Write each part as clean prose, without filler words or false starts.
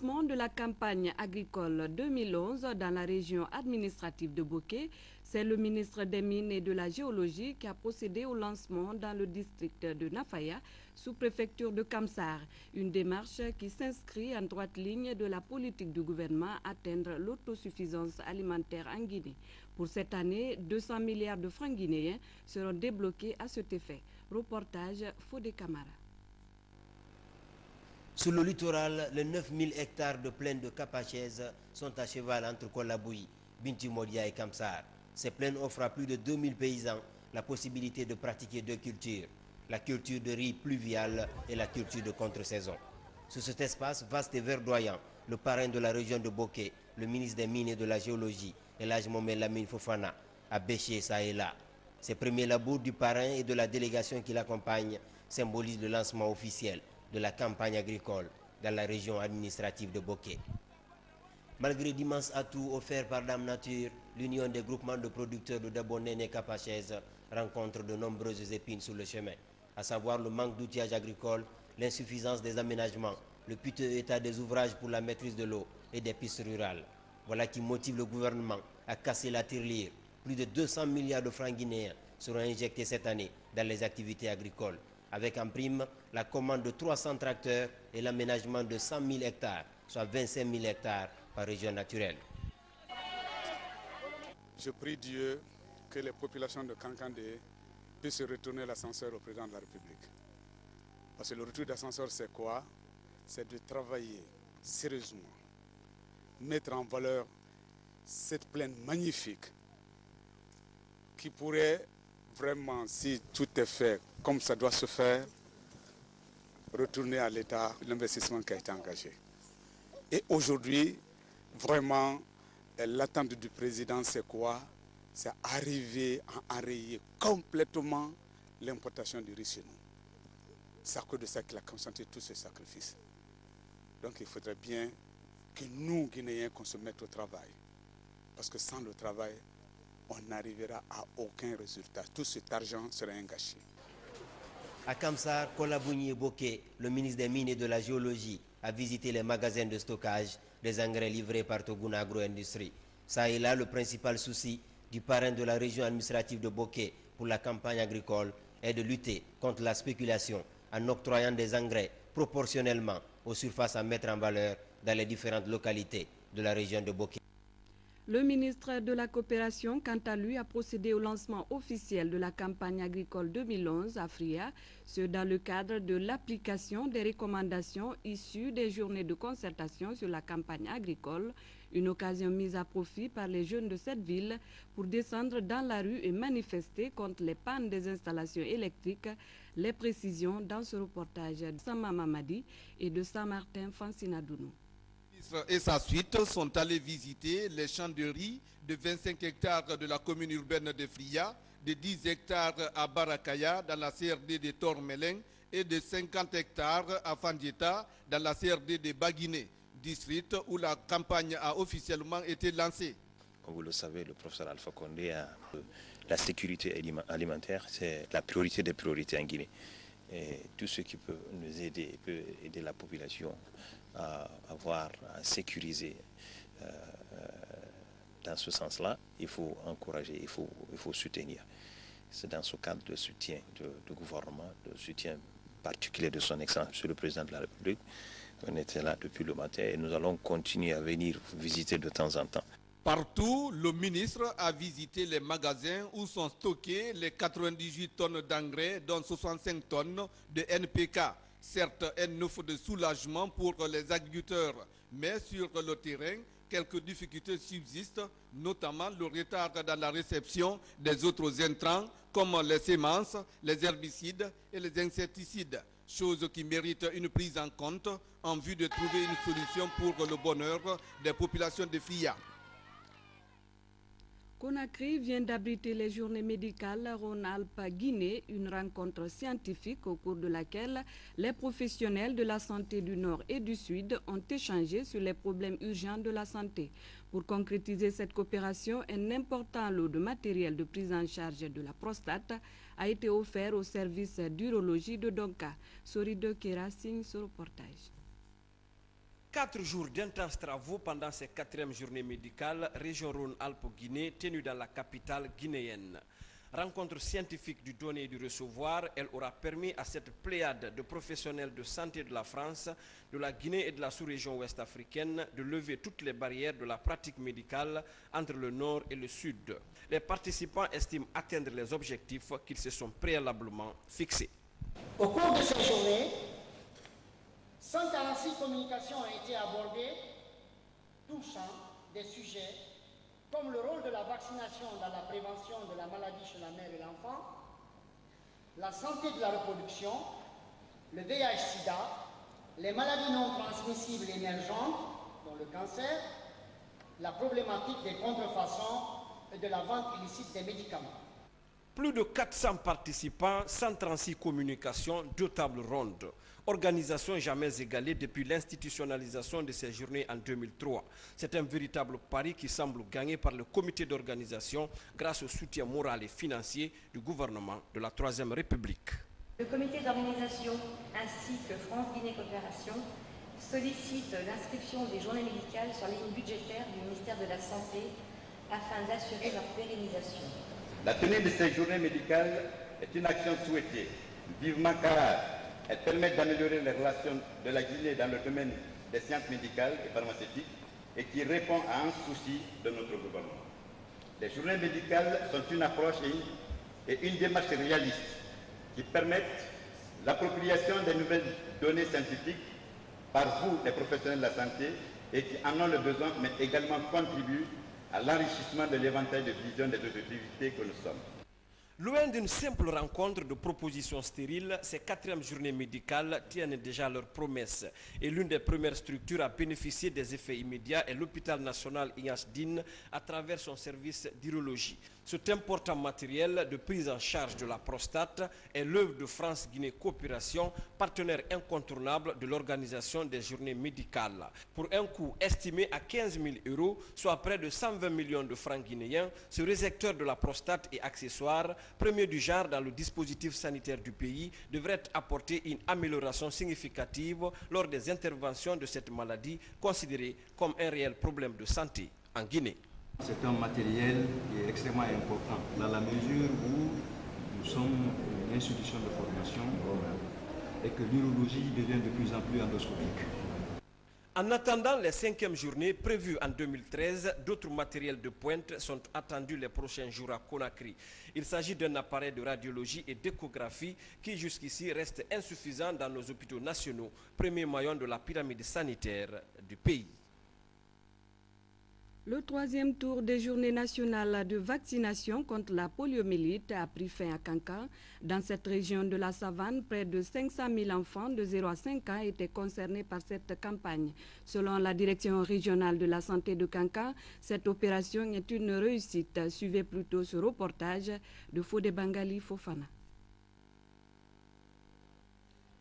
lancement de la campagne agricole 2011 dans la région administrative de Boké. C'est le ministre des Mines et de la Géologie qui a procédé au lancement dans le district de Nafaya, sous-préfecture de Kamsar. Une démarche qui s'inscrit en droite ligne de la politique du gouvernement atteindre l'autosuffisance alimentaire en Guinée. Pour cette année, 200 milliards de francs guinéens seront débloqués à cet effet. Reportage Fodé Camara. Sur le littoral, les 9000 hectares de plaine de Capachez sont à cheval entre Kolaboui, Bintimodia et Kamsar. Ces plaines offrent à plus de 2000 paysans la possibilité de pratiquer deux cultures, la culture de riz pluvial et la culture de contre-saison. Sur cet espace vaste et verdoyant, le parrain de la région de Boké, le ministre des Mines et de la Géologie, Elhadji Mohamed Lamine Fofana, a bêché ça et là. Ces premiers labours du parrain et de la délégation qui l'accompagne symbolisent le lancement officiel de la campagne agricole dans la région administrative de Boké. Malgré d'immenses atouts offerts par Dame Nature, l'Union des groupements de producteurs de Dabonné et Capachez rencontre de nombreuses épines sur le chemin, à savoir le manque d'outillage agricole, l'insuffisance des aménagements, le piteux état des ouvrages pour la maîtrise de l'eau et des pistes rurales. Voilà qui motive le gouvernement à casser la tirelire. Plus de 200 milliards de francs guinéens seront injectés cette année dans les activités agricoles, avec en prime la commande de 300 tracteurs et l'aménagement de 100 000 hectares, soit 25 000 hectares par région naturelle. Je prie Dieu que les populations de Kankandé puissent retourner l'ascenseur au président de la République. Parce que le retour d'ascenseur, c'est quoi? C'est de travailler sérieusement, mettre en valeur cette plaine magnifique qui pourrait vraiment, si tout est fait comme ça doit se faire, retourner à l'État l'investissement qui a été engagé. Et aujourd'hui, vraiment, l'attente du président, c'est quoi? C'est arriver à enrayer complètement l'importation du riz chez nous. C'est à cause de ça qu'il a consenti tous ces sacrifices. Donc il faudrait bien que nous, Guinéens, qu'on se mette au travail. Parce que sans le travail, on n'arrivera à aucun résultat. Tout cet argent serait un gâchis. À Kamsar, Kolabouni et Boké, le ministre des Mines et de la Géologie a visité les magasins de stockage des engrais livrés par Toguna Agro-Industrie. Ça et là, le principal souci du parrain de la région administrative de Boké pour la campagne agricole est de lutter contre la spéculation en octroyant des engrais proportionnellement aux surfaces à mettre en valeur dans les différentes localités de la région de Boké. Le ministre de la Coopération, quant à lui, a procédé au lancement officiel de la campagne agricole 2011 à Fria, ce dans le cadre de l'application des recommandations issues des journées de concertation sur la campagne agricole, une occasion mise à profit par les jeunes de cette ville pour descendre dans la rue et manifester contre les pannes des installations électriques. Les précisions dans ce reportage de Sama Mamadi et de Saint-Martin Fancinadounou. Et sa suite sont allés visiter les champs de riz de 25 hectares de la commune urbaine de Fria, de 10 hectares à Barakaya dans la CRD de Tormeleng et de 50 hectares à Fandieta dans la CRD de Baguiné, district où la campagne a officiellement été lancée. Comme vous le savez, le professeur Alpha Condé a la sécurité alimentaire, c'est la priorité des priorités en Guinée. Et tout ce qui peut nous aider, peut aider la population à sécuriser dans ce sens-là, il faut encourager, il faut soutenir. C'est dans ce cadre de soutien du gouvernement, de soutien particulier de son Excellence, Monsieur le Président de la République. On était là depuis le matin et nous allons continuer à venir visiter de temps en temps. Partout, le ministre a visité les magasins où sont stockés les 98 tonnes d'engrais, dont 65 tonnes de NPK. Certes, une offre de soulagement pour les agriculteurs, mais sur le terrain, quelques difficultés subsistent, notamment le retard dans la réception des autres intrants, comme les semences, les herbicides et les insecticides, chose qui mérite une prise en compte en vue de trouver une solution pour le bonheur des populations de Fria. Conakry vient d'abriter les journées médicales Rhône-Alpes-Guinée, une rencontre scientifique au cours de laquelle les professionnels de la santé du Nord et du Sud ont échangé sur les problèmes urgents de la santé. Pour concrétiser cette coopération, un important lot de matériel de prise en charge de la prostate a été offert au service d'urologie de Donka. Sorido Kera signe ce reportage. 4 jours d'intenses travaux pendant ces 4e journées médicales, région Rhône-Alpes-Guinée, tenue dans la capitale guinéenne. Rencontre scientifique du donner et du recevoir, elle aura permis à cette pléiade de professionnels de santé de la France, de la Guinée et de la sous-région ouest-africaine de lever toutes les barrières de la pratique médicale entre le nord et le sud. Les participants estiment atteindre les objectifs qu'ils se sont préalablement fixés. Au cours de ces journées, 146 communications ont été abordées, touchant des sujets comme le rôle de la vaccination dans la prévention de la maladie chez la mère et l'enfant, la santé de la reproduction, le VIH-Sida, les maladies non transmissibles émergentes, dont le cancer, la problématique des contrefaçons et de la vente illicite des médicaments. Plus de 400 participants, 136 communications, 2 tables rondes. Organisation jamais égalée depuis l'institutionnalisation de ces journées en 2003. C'est un véritable pari qui semble gagné par le comité d'organisation grâce au soutien moral et financier du gouvernement de la Troisième République. Le comité d'organisation ainsi que France-Guinée Coopération sollicitent l'inscription des journées médicales sur les lignes budgétaires du ministère de la Santé afin d'assurer leur pérennisation. La tenue de ces journées médicales est une action souhaitée, vivement car elle permet d'améliorer les relations de la Guinée dans le domaine des sciences médicales et pharmaceutiques et qui répond à un souci de notre gouvernement. Les journées médicales sont une approche et une démarche réaliste qui permettent l'appropriation des nouvelles données scientifiques par vous, les professionnels de la santé, et qui en ont le besoin, mais également contribuent à l'enrichissement de l'éventail de vision des autorités que nous sommes. Loin d'une simple rencontre de propositions stériles, ces 4e journées médicales tiennent déjà leurs promesses. Et l'une des premières structures à bénéficier des effets immédiats est l'hôpital national Ignace Dine à travers son service d'urologie. Cet important matériel de prise en charge de la prostate est l'œuvre de France-Guinée Coopération, partenaire incontournable de l'organisation des journées médicales. Pour un coût estimé à 15 000 €, soit près de 120 millions de francs guinéens, ce résecteur de la prostate et accessoires, premier du genre dans le dispositif sanitaire du pays, devrait apporter une amélioration significative lors des interventions de cette maladie considérée comme un réel problème de santé en Guinée. C'est un matériel qui est extrêmement important dans la mesure où nous sommes une institution de formation et que l'urologie devient de plus en plus endoscopique. En attendant les 5e journées prévues en 2013, d'autres matériels de pointe sont attendus les prochains jours à Conakry. Il s'agit d'un appareil de radiologie et d'échographie qui jusqu'ici reste insuffisant dans nos hôpitaux nationaux, premier maillon de la pyramide sanitaire du pays. Le 3e tour des journées nationales de vaccination contre la poliomyélite a pris fin à Kankan. Dans cette région de la savane, près de 500 000 enfants de 0 à 5 ans étaient concernés par cette campagne. Selon la direction régionale de la santé de Kankan, cette opération est une réussite. Suivez plutôt ce reportage de Fodé Bangali Fofana.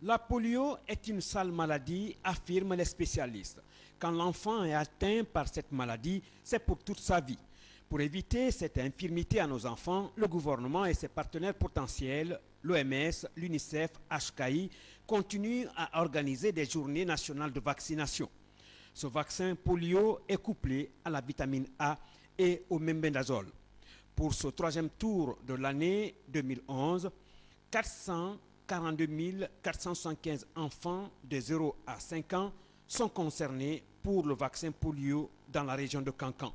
La polio est une sale maladie, affirment les spécialistes. Quand l'enfant est atteint par cette maladie, c'est pour toute sa vie. Pour éviter cette infirmité à nos enfants, le gouvernement et ses partenaires potentiels, l'OMS, l'UNICEF, HKI, continuent à organiser des journées nationales de vaccination. Ce vaccin polio est couplé à la vitamine A et au mebendazole. Pour ce 3e tour de l'année 2011, 442 475 enfants de 0 à 5 ans sont concernés pour le vaccin polio dans la région de Kankan.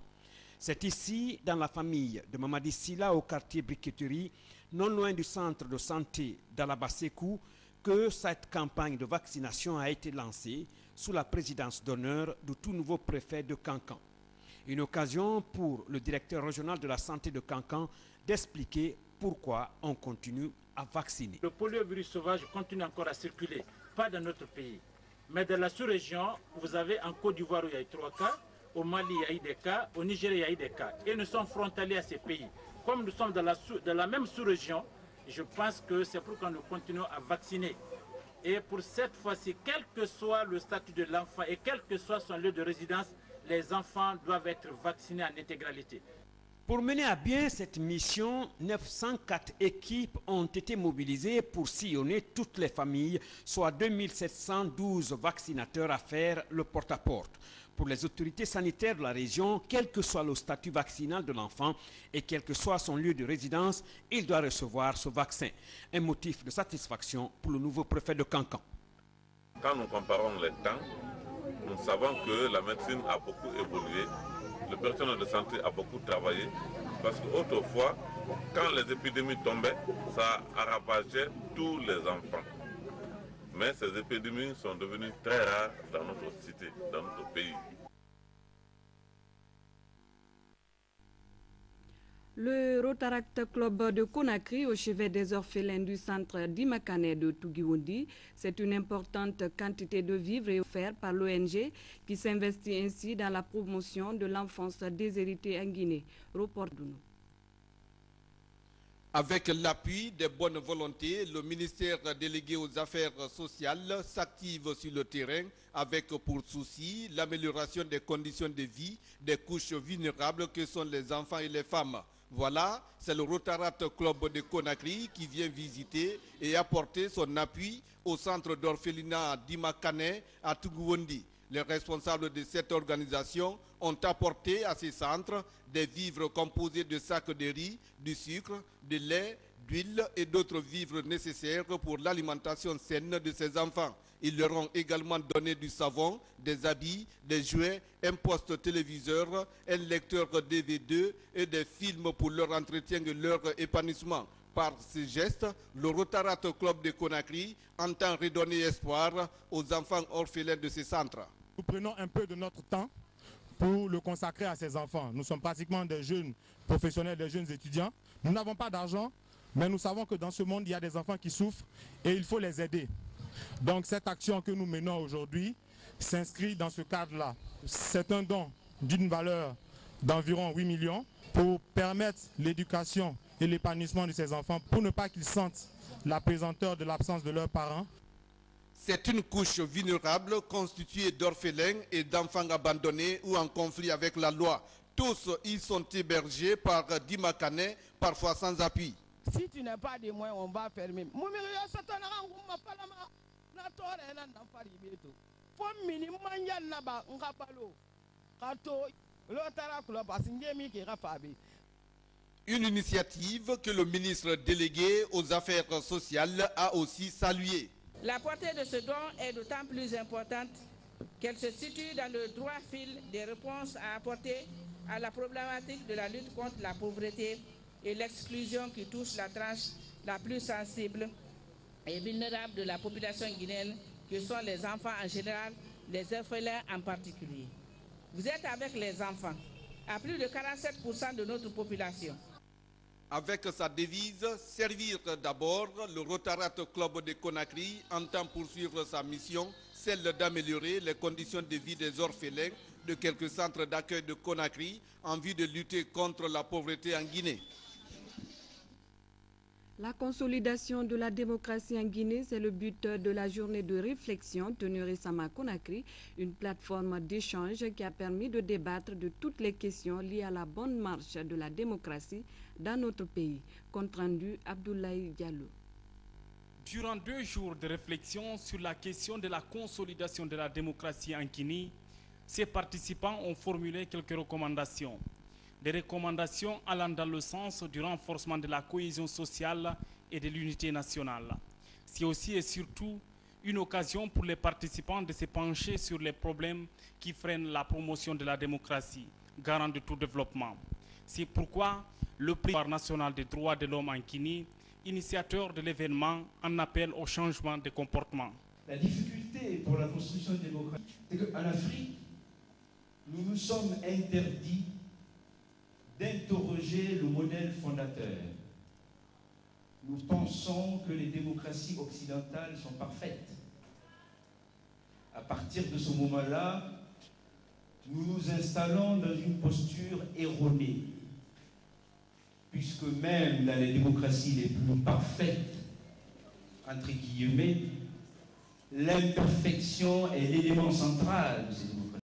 C'est ici, dans la famille de Mamadi Silla, au quartier Briqueterie, non loin du centre de santé d'Alabasekou, que cette campagne de vaccination a été lancée sous la présidence d'honneur du tout nouveau préfet de Kankan. Une occasion pour le directeur régional de la santé de Kankan d'expliquer pourquoi on continue à vacciner. Le poliovirus sauvage continue encore à circuler, pas dans notre pays. Mais dans la sous-région, vous avez en Côte d'Ivoire où il y a eu 3 cas, au Mali il y a eu des cas, au Nigeria il y a eu des cas. Et nous sommes frontaliers à ces pays. Comme nous sommes dans la même sous-région, je pense que c'est pourquoi nous continuons à vacciner. Et pour cette fois-ci, quel que soit le statut de l'enfant et quel que soit son lieu de résidence, les enfants doivent être vaccinés en intégralité. Pour mener à bien cette mission, 904 équipes ont été mobilisées pour sillonner toutes les familles, soit 2712 vaccinateurs à faire le porte-à-porte. Pour les autorités sanitaires de la région, quel que soit le statut vaccinal de l'enfant et quel que soit son lieu de résidence, il doit recevoir ce vaccin. Un motif de satisfaction pour le nouveau préfet de Kankan. Quand nous comparons les temps, nous savons que la médecine a beaucoup évolué. Le personnel de santé a beaucoup travaillé parce qu'autrefois, quand les épidémies tombaient, ça ravageait tous les enfants. Mais ces épidémies sont devenues très rares dans notre cité, dans notre pays. Le Rotaract Club de Conakry, au chevet des orphelins du centre d'Imakane de Tougiwundi, c'est une importante quantité de vivres offerts par l'ONG qui s'investit ainsi dans la promotion de l'enfance déshéritée en Guinée. Reportons-nous. Avec l'appui des bonnes volontés, le ministère délégué aux affaires sociales s'active sur le terrain avec pour souci l'amélioration des conditions de vie des couches vulnérables que sont les enfants et les femmes. Voilà, c'est le Rotaract Club de Conakry qui vient visiter et apporter son appui au centre d'orphelinat d'Imakane à Tougiwundi. Les responsables de cette organisation ont apporté à ces centres des vivres composés de sacs de riz, du sucre, de lait, d'huile et d'autres vivres nécessaires pour l'alimentation saine de ces enfants. Ils leur ont également donné du savon, des habits, des jouets, un poste téléviseur, un lecteur DVD et des films pour leur entretien et leur épanouissement. Par ce geste, le Rotaract Club de Conakry entend redonner espoir aux enfants orphelins de ces centres. Nous prenons un peu de notre temps pour le consacrer à ces enfants. Nous sommes pratiquement des jeunes professionnels, des jeunes étudiants. Nous n'avons pas d'argent, mais nous savons que dans ce monde, il y a des enfants qui souffrent et il faut les aider. Donc cette action que nous menons aujourd'hui s'inscrit dans ce cadre-là. C'est un don d'une valeur d'environ 8 millions pour permettre l'éducation et l'épanouissement de ces enfants, pour ne pas qu'ils sentent la pesanteur de l'absence de leurs parents. C'est une couche vulnérable constituée d'orphelins et d'enfants abandonnés ou en conflit avec la loi. Tous ils sont hébergés par Dimakane, parfois sans appui. Si tu n'as pas de moyens, on va fermer. Une initiative que le ministre délégué aux affaires sociales a aussi saluée. La portée de ce don est d'autant plus importante qu'elle se situe dans le droit fil des réponses à apporter à la problématique de la lutte contre la pauvreté et l'exclusion qui touche la tranche la plus sensible et vulnérable de la population guinéenne, que sont les enfants en général, les orphelins en particulier. Vous êtes avec les enfants, à plus de 47% de notre population. Avec sa devise « Servir d'abord », le Rotaract Club de Conakry entend poursuivre sa mission, celle d'améliorer les conditions de vie des orphelins de quelques centres d'accueil de Conakry en vue de lutter contre la pauvreté en Guinée. La consolidation de la démocratie en Guinée, c'est le but de la journée de réflexion tenue récemment à Conakry, une plateforme d'échange qui a permis de débattre de toutes les questions liées à la bonne marche de la démocratie dans notre pays. Compte rendu, Abdoulaye Diallo. Durant 2 jours de réflexion sur la question de la consolidation de la démocratie en Guinée, ces participants ont formulé quelques recommandations. Des recommandations allant dans le sens du renforcement de la cohésion sociale et de l'unité nationale. C'est aussi et surtout une occasion pour les participants de se pencher sur les problèmes qui freinent la promotion de la démocratie, garant de tout développement. C'est pourquoi le Prix national des droits de l'homme en Guinée, initiateur de l'événement, en appelle au changement de comportement. La difficulté pour la construction démocratique, c'est qu'en Afrique, nous nous sommes interdits d'interroger le modèle fondateur. Nous pensons que les démocraties occidentales sont parfaites. À partir de ce moment-là, nous nous installons dans une posture erronée, puisque même dans les démocraties les plus parfaites, entre guillemets, l'imperfection est l'élément central de ces démocraties.